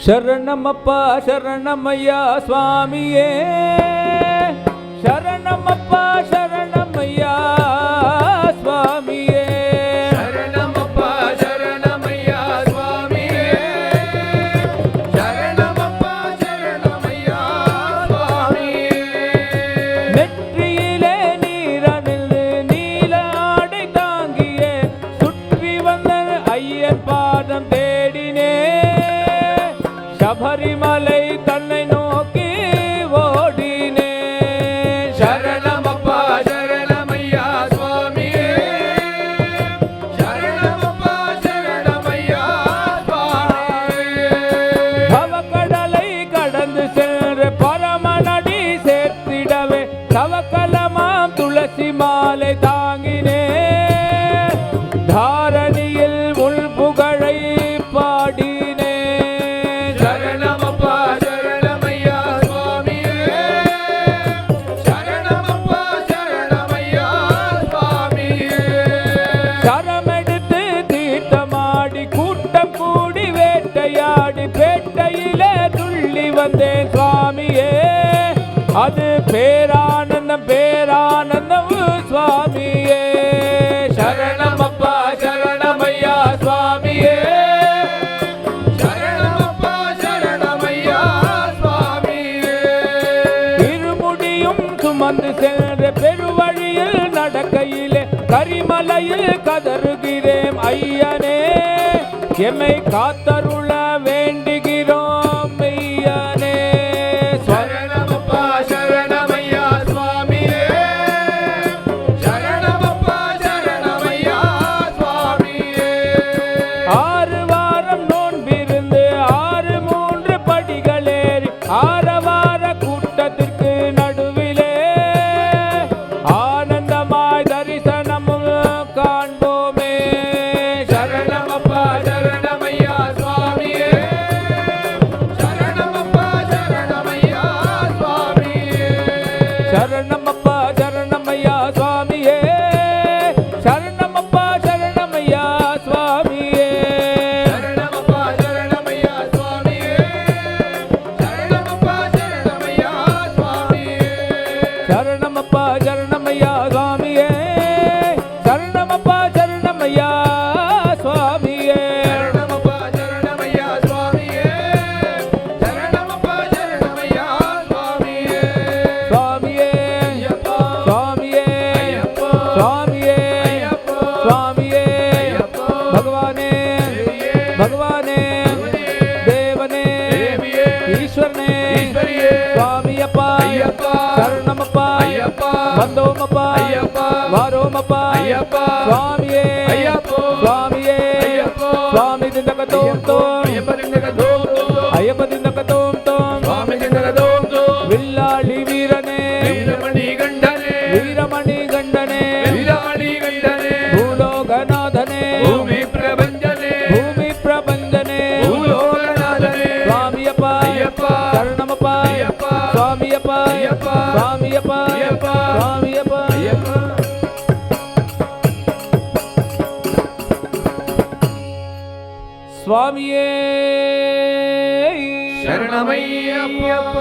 ಶರಣಮಪ್ಪ ಶರಣಮಯ್ಯ ಸ್ವಾಮಿಯೇ ಶರಣಮಪ್ಪ ಶರಣಮಯ್ಯ ಸ್ವಾಮಿಯೇ ಶರಣಮಪ್ಪ ಶರಣಮಯ್ಯ ಸ್ವಾಮಿಯೇ ಶರಣಮಪ್ಪ ಶರಣಮಯ್ಯ ಸ್ವಾಮಿಯೇ நெற்றியிலே நீரணிந்து நீல ஆடை தாங்கியே சுற்றி வந்த ஐயன் பாதம் தேடினே சபரிமலை தன்னை நோக்கி ஓடினே ಶರಣಮಪ್ಪ ಶರಣಮಯ್ಯ ಸ್ವಾಮಿಯೇ ಶರಣಮಪ್ಪ ಶರಣಮಯ್ಯ ಸ್ವಾಮಿಯೇ பவக்கடலை கடந்து சென்று பரமனடி சேர்த்திடவே தவக்கலமாம் துளசி மாலை தாங்கினே தாரணியில் உள் புகழை பாடினே ಶರಣಮಪ್ಪ ಶರಣಮಯ್ಯ ಸ್ವಾಮಿಯೇ ಶರಣಮಪ್ಪ ಶರಣಮಯ್ಯ ಸ್ವಾಮಿಯೇ கரமெடுத்து தீர்த்தமாடி கூட்டம் கூடி வேட்டையாடி பேட்டையிலே துள்ளி வந்தேன் சுவாமியே அது பேரானந்தம் பேரானந்தம் சுவாமியே ಶರಣಮಪ್ಪ ಶರಣಮಯ್ಯ ಸ್ವಾಮಿಯೇ ಶರಣಮಪ್ಪ ಶರಣಮಯ್ಯ ಸ್ವಾಮಿಯೇ இருமுடியும் சுமந்து சென்ற பெருவழியில் நடக்கையிலே கரிமலையில் கதறுகிறேன் ஐயனே எம்மை காத்தருள வேண்டுகிறோம் மெய்யனே ಶರಣಮಪ್ಪ ಶರಣಮಯ್ಯ ಸ್ವಾಮಿಯೇ ಶರಣಮಪ್ಪ ಶರಣಮಯ್ಯ ಸ್ವಾಮಿಯೇ 6 வாரம் நோன்பிருந்து 6 படிகளேறி ஆரவார கூட்டத்திற்கு நடுவிலே ஆனந்தமாய் தரிசனமும் காண்போமே ಶರಣಮಪ್ಪ ಶರಣಮಯ್ಯ ಸ್ವಾಮಿಯೇ ಶರಣಮಪ್ಪ ಶರಣಮಯ್ಯ ಸ್ವಾಮಿಯೇ ಶರಣಮಪ್ಪ ಶರಣಮಯ್ಯ ಸ್ವಾಮಿಯೇ ಶರಣಮಪ್ಪ ಶರಣಮಯ್ಯ ಸ್ವಾಮಿಯೇ ಶರಣಮಪ್ಪ ಶರಣಮಯ್ಯ ಸ್ವಾಮಿಯೇ ಶರಣಮಪ್ಪ ಶರಣಮಯ್ಯ ಸ್ವಾಮಿಯೇ ಶರಣಮಪ್ಪ ಶರಣಮಯ್ಯ ಸ್ವಾಮಿಯೇ ಶರಣಮಪ್ಪ ಶರಣಮಯ್ಯ ಸ್ವಾಮಿಯೇ ಶರಣಮಪ್ಪ ಶರಣಮಯ್ಯ ಸ್ವಾಮಿಯೇ ಶರಣಮಪ್ಪ ಶರಣಮಯ್ಯ ಸ್ವಾಮಿಯೇ ಸ್ವಾಮಿಯೇ ಅಯ್ಯಪ್ಪ ಸ್ವಾಮಿಯೇ ಅಯ್ಯಪ್ಪ ಸ್ವಾಮಿಯೇ ಅಯ್ಯಪ್ಪ ಸ್ವಾಮಿಯೇ ಅಯ್ಯಪ್ಪ ಭಗವಾನೇ ದೇವಿಯೇ ಭಗವಾನೇ ದೇವನೇ ದೇವಿಯೇ ಈಶ್ವರನೇ ಈಶ್ವರಿಯೇ ಸ್ವಾಮಿಯಪ್ಪ ಅಯ್ಯಪ್ಪ ಶರಣಮಪ್ಪ ಅಯ್ಯಪ್ಪ ಬಂದೋಮಪ್ಪ ಅಯ್ಯಪ್ಪ ವಾರೋಮಪ್ಪ ಅಯ್ಯಪ್ಪ ಸ್ವಾಮಿಯೇ ಅಯ್ಯಪ್ಪ ಸ್ವಾಮಿಯೇ ಅಯ್ಯಪ್ಪ ಸ್ವಾಮಿ ದಿಂದಕ ತೋಂ ತೋಂ ಅಯ್ಯಪ್ಪನಿಂದಗ ದೋಂದು ಅಯ್ಯಪ್ಪ ದಿಂದಕ ತೋಂ ತೋಂ ಸ್ವಾಮಿಗಿಂದಗ ದೋಂದು ವಿಲ್ಲಾಳಿ ವೀರನೇ ವೀರಮಣಿ ಗಂಡನೇ ವೀರಮಣಿ ಗಂಡನೇ ವೀರಮಣಿ ಗಂಡನೇ ಭೂಲೋಕನಾಥನೇ ಭೂಮಿ ಪ್ರಪಂಚನೇ ಭೂಮಿ ಪ್ರಪಂಚನೇ ಭೂಲೋಕನಾಥನೇ ಸ್ವಾಮಿಯಪ್ಪ ಅಯ್ಯಪ್ಪ ಶರಣಮಪ್ಪ ಅಯ್ಯಪ್ಪ ಸ್ವಾಮಿಯಪ್ಪ ಅಯ್ಯಪ್ಪ ಸ್ವಾಮಿಯಪ್ಪ ಅಯ್ಯಪ್ಪ ಸ್ವಾಮಿಯಪ್ಪ ಅಯ್ಯಪ್ಪ ಸ್ವಾಮಿಯೇ ಶರಣಮಯ್ಯಪ್ಪ